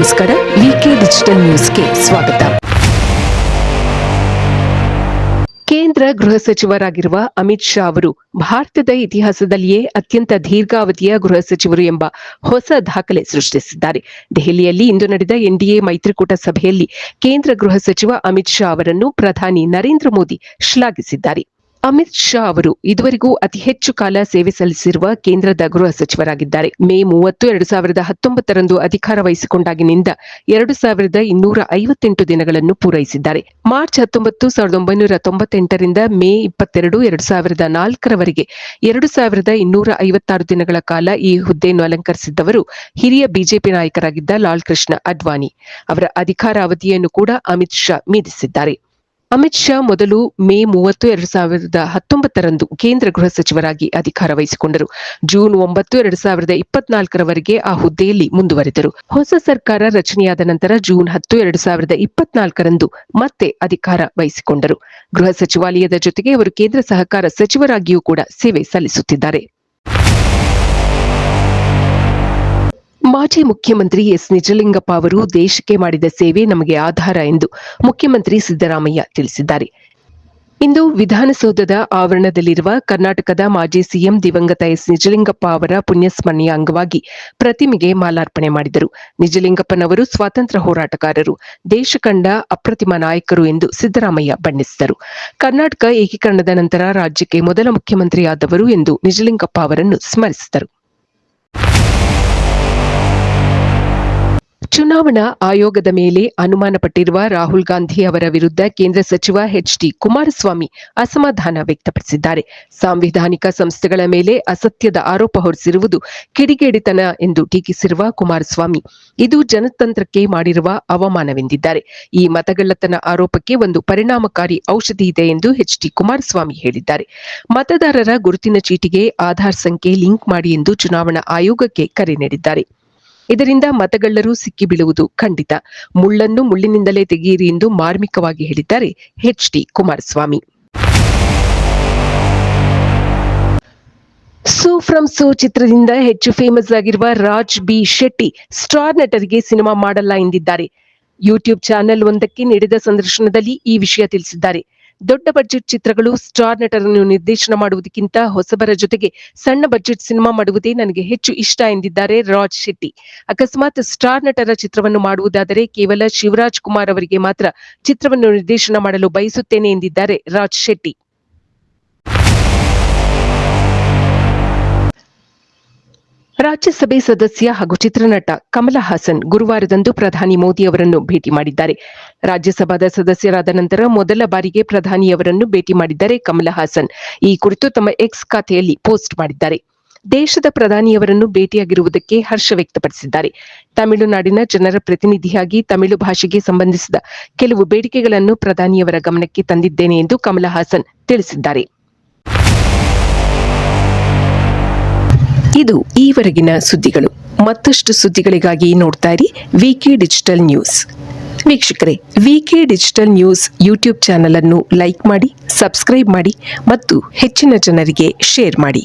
ನಮಸ್ಕಾರ. ವಿಕೆ ಡಿಜಿಟಲ್ ನ್ಯೂಸ್ಗೆ ಸ್ವಾಗತ. ಕೇಂದ್ರ ಗೃಹ ಸಚಿವರಾಗಿರುವ ಅಮಿತ್ ಶಾ ಅವರು ಭಾರತದ ಇತಿಹಾಸದಲ್ಲಿಯೇ ಅತ್ಯಂತ ದೀರ್ಘಾವಧಿಯ ಗೃಹ ಸಚಿವರು ಎಂಬ ಹೊಸ ದಾಖಲೆ ಸೃಷ್ಟಿಸಿದ್ದಾರೆ. ದೆಹಲಿಯಲ್ಲಿ ಇಂದು ನಡೆದ ಎನ್ಡಿಎ ಮೈತ್ರಿಕೂಟ ಸಭೆಯಲ್ಲಿ ಕೇಂದ್ರ ಗೃಹ ಸಚಿವ ಅಮಿತ್ ಶಾ ಅವರನ್ನು ಪ್ರಧಾನಿ ನರೇಂದ್ರ ಮೋದಿ ಶ್ಲಾಘಿಸಿದ್ದಾರೆ. ಅಮಿತ್ ಶಾ ಅವರು ಇದುವರೆಗೂ ಅತಿ ಹೆಚ್ಚು ಕಾಲ ಸೇವೆ ಸಲ್ಲಿಸಿರುವ ಕೇಂದ್ರದ ಗೃಹ ಸಚಿವರಾಗಿದ್ದಾರೆ. ಮೇ 30, 2019 ಅಧಿಕಾರ ವಹಿಸಿಕೊಂಡಾಗಿನಿಂದ 2258 ದಿನಗಳನ್ನು ಪೂರೈಸಿದ್ದಾರೆ. ಮಾರ್ಚ್ 19, 1998ರಿಂದ ಮೇ 22, 2004ರವರೆಗೆ 2256 ದಿನಗಳ ಕಾಲ ಈ ಹುದ್ದೆಯನ್ನು ಅಲಂಕರಿಸಿದ್ದವರು ಹಿರಿಯ ಬಿಜೆಪಿ ನಾಯಕರಾಗಿದ್ದ ಲಾಲ್ ಕೃಷ್ಣ ಅಡ್ವಾಣಿ. ಅವರ ಅಧಿಕಾರ ಅವಧಿಯನ್ನು ಕೂಡ ಅಮಿತ್ ಶಾ ಮೀರಿಸಿದ್ದಾರೆ. ಅಮಿತ್ ಶಾ ಮೊದಲು ಮೇ 30, 2019 ಕೇಂದ್ರ ಗೃಹ ಸಚಿವರಾಗಿ ಅಧಿಕಾರ ವಹಿಸಿಕೊಂಡರು. ಜೂನ್ 9, 2024ರವರೆಗೆ ಆ ಹುದ್ದೆಯಲ್ಲಿ ಮುಂದುವರೆದರು. ಹೊಸ ಸರ್ಕಾರ ರಚನೆಯಾದ ನಂತರ ಜೂನ್ 10, 2024 ಮತ್ತೆ ಅಧಿಕಾರ ವಹಿಸಿಕೊಂಡರು. ಗೃಹ ಸಚಿವಾಲಯದ ಜೊತೆಗೆ ಅವರು ಕೇಂದ್ರ ಸಹಕಾರ ಸಚಿವರಾಗಿಯೂ ಕೂಡ ಸೇವೆ ಸಲ್ಲಿಸುತ್ತಿದ್ದಾರೆ. ಮಾಜಿ ಮುಖ್ಯಮಂತ್ರಿ ಎಸ್. ನಿಜಲಿಂಗಪ್ಪ ಅವರು ದೇಶಕ್ಕೆ ಮಾಡಿದ ಸೇವೆ ನಮಗೆ ಆಧಾರ ಎಂದು ಮುಖ್ಯಮಂತ್ರಿ ಸಿದ್ದರಾಮಯ್ಯ ತಿಳಿಸಿದ್ದಾರೆ. ಇಂದು ವಿಧಾನಸೌಧದ ಆವರಣದಲ್ಲಿರುವ ಕರ್ನಾಟಕದ ಮಾಜಿ ಸಿಎಂ ದಿವಂಗತ ಎಸ್. ನಿಜಲಿಂಗಪ್ಪ ಅವರ ಪುಣ್ಯಸ್ಮರಣೆಯ ಅಂಗವಾಗಿ ಪ್ರತಿಮೆಗೆ ಮಾಲಾರ್ಪಣೆ ಮಾಡಿದರು. ನಿಜಲಿಂಗಪ್ಪನವರು ಸ್ವಾತಂತ್ರ್ಯ ಹೋರಾಟಗಾರರು, ದೇಶ ಕಂಡ ಅಪ್ರತಿಮ ನಾಯಕರು ಎಂದು ಸಿದ್ದರಾಮಯ್ಯ ಬಣ್ಣಿಸಿದರು. ಕರ್ನಾಟಕ ಏಕೀಕರಣದ ನಂತರ ರಾಜ್ಯಕ್ಕೆ ಮೊದಲ ಮುಖ್ಯಮಂತ್ರಿಯಾದವರು ಎಂದು ನಿಜಲಿಂಗಪ್ಪ ಅವರನ್ನು ಸ್ಮರಿಸಿದರು. ಚುನಾವಣಾ ಆಯೋಗದ ಮೇಲೆ ಅನುಮಾನಪಟ್ಟಿರುವ ರಾಹುಲ್ ಗಾಂಧಿ ಅವರ ವಿರುದ್ಧ ಕೇಂದ್ರ ಸಚಿವ ಎಚ್.ಡಿ. ಕುಮಾರಸ್ವಾಮಿ ಅಸಮಾಧಾನ ವ್ಯಕ್ತಪಡಿಸಿದ್ದಾರೆ. ಸಾಂವಿಧಾನಿಕ ಸಂಸ್ಥೆಗಳ ಮೇಲೆ ಅಸತ್ಯದ ಆರೋಪ ಹೊರಿಸಿರುವುದು ಕಿಡಿಗೇಡಿತನ ಎಂದು ಟೀಕಿಸಿರುವ ಕುಮಾರಸ್ವಾಮಿ, ಇದು ಜನತಂತ್ರಕ್ಕೆ ಮಾಡಿರುವ ಅವಮಾನವೆಂದಿದ್ದಾರೆ. ಈ ಮತಗಳ್ಳತನ ಆರೋಪಕ್ಕೆ ಒಂದು ಪರಿಣಾಮಕಾರಿ ಔಷಧಿ ಇದೆ ಎಂದು ಎಚ್.ಡಿ. ಕುಮಾರಸ್ವಾಮಿ ಹೇಳಿದ್ದಾರೆ. ಮತದಾರರ ಗುರುತಿನ ಚೀಟಿಗೆ ಆಧಾರ್ ಸಂಖ್ಯೆ ಲಿಂಕ್ ಮಾಡಿ ಎಂದು ಚುನಾವಣಾ ಆಯೋಗಕ್ಕೆ ಕರೆ ನೀಡಿದ್ದಾರೆ. ಇದರಿಂದ ಮತಗಳ್ಳರು ಸಿಕ್ಕಿಬೀಳುವುದು ಖಂಡಿತ. ಮುಳ್ಳನ್ನು ಮುಳ್ಳಿನಿಂದಲೇ ತೆಗೆಯಿರಿ ಎಂದು ಮಾರ್ಮಿಕವಾಗಿ ಹೇಳಿದ್ದಾರೆ H D. Kumaraswamy. So from so ಚಿತ್ರದಿಂದ ಹೆಚ್ಚು ಫೇಮಸ್ ಆಗಿರುವ ರಾಜ್ ಬಿ ಶೆಟ್ಟಿ ಸ್ಟಾರ್ ನಟರಿಗೆ ಸಿನಿಮಾ ಮಾಡಲ್ಲ ಎಂದಿದ್ದಾರೆ. ಯೂಟ್ಯೂಬ್ ಚಾನೆಲ್ ಒಂದಕ್ಕೆ ನೀಡಿದ ಸಂದರ್ಶನದಲ್ಲಿ ಈ ವಿಷಯ ತಿಳಿಸಿದ್ದಾರೆ. ದೊಡ್ಡ ಬಜೆಟ್ ಚಿತ್ರಗಳು ಸ್ಟಾರ್ ನಟರನ್ನು ನಿರ್ದೇಶನ ಮಾಡುವುದಕ್ಕಿಂತ ಹೊಸಬರ ಜೊತೆಗೆ ಸಣ್ಣ ಬಜೆಟ್ ಸಿನಿಮಾ ಮಾಡುವುದೇ ನನಗೆ ಹೆಚ್ಚು ಇಷ್ಟ ಎಂದಿದ್ದಾರೆ ರಾಜ್ ಶೆಟ್ಟಿ. ಅಕಸ್ಮಾತ್ ಸ್ಟಾರ್ ನಟರ ಚಿತ್ರವನ್ನು ಮಾಡುವುದಾದರೆ ಕೇವಲ ಶಿವರಾಜ್ ಕುಮಾರ್ ಅವರಿಗೆ ಮಾತ್ರ ಚಿತ್ರವನ್ನು ನಿರ್ದೇಶನ ಮಾಡಲು ಬಯಸುತ್ತೇನೆ ಎಂದಿದ್ದಾರೆ ರಾಜ್ ಶೆಟ್ಟಿ. ರಾಜ್ಯಸಭೆ ಸದಸ್ಯ ಹಾಗೂ ಚಿತ್ರನಟ ಕಮಲ ಹಾಸನ್ ಗುರುವಾರದಂದು ಪ್ರಧಾನಿ ಮೋದಿ ಅವರನ್ನು ಭೇಟಿ ಮಾಡಿದ್ದಾರೆ. ರಾಜ್ಯಸಭಾದ ಸದಸ್ಯರಾದ ನಂತರ ಮೊದಲ ಬಾರಿಗೆ ಪ್ರಧಾನಿಯವರನ್ನು ಭೇಟಿ ಮಾಡಿದ್ದಾರೆ ಕಮಲ ಹಾಸನ್. ಈ ಕುರಿತು ತಮ್ಮ ಎಕ್ಸ್ ಖಾತೆಯಲ್ಲಿ ಪೋಸ್ಟ್ ಮಾಡಿದ್ದಾರೆ. ದೇಶದ ಪ್ರಧಾನಿಯವರನ್ನು ಭೇಟಿಯಾಗಿರುವುದಕ್ಕೆ ಹರ್ಷ ವ್ಯಕ್ತಪಡಿಸಿದ್ದಾರೆ. ತಮಿಳುನಾಡಿನ ಜನರ ಪ್ರತಿನಿಧಿಯಾಗಿ ತಮಿಳು ಭಾಷೆಗೆ ಸಂಬಂಧಿಸಿದ ಕೆಲವು ಬೇಡಿಕೆಗಳನ್ನು ಪ್ರಧಾನಿಯವರ ಗಮನಕ್ಕೆ ತಂದಿದ್ದೇನೆ ಎಂದು ಕಮಲ ಹಾಸನ್ ತಿಳಿಸಿದ್ದಾರೆ. ಇದು ಈವರೆಗಿನ ಸುದ್ದಿಗಳು. ಮತ್ತಷ್ಟು ಸುದ್ದಿಗಳಿಗಾಗಿ ನೋಡ್ತಾ ಇರಿ ವಿಕೆ ಡಿಜಿಟಲ್ ನ್ಯೂಸ್. ವೀಕ್ಷಕರೇ, ವಿಕೆ ಡಿಜಿಟಲ್ ನ್ಯೂಸ್ ಯೂಟ್ಯೂಬ್ ಚಾನೆಲ್ ಅನ್ನು ಲೈಕ್ ಮಾಡಿ, ಸಬ್ಸ್ಕ್ರೈಬ್ ಮಾಡಿ ಮತ್ತು ಹೆಚ್ಚಿನ ಜನರಿಗೆ ಶೇರ್ ಮಾಡಿ.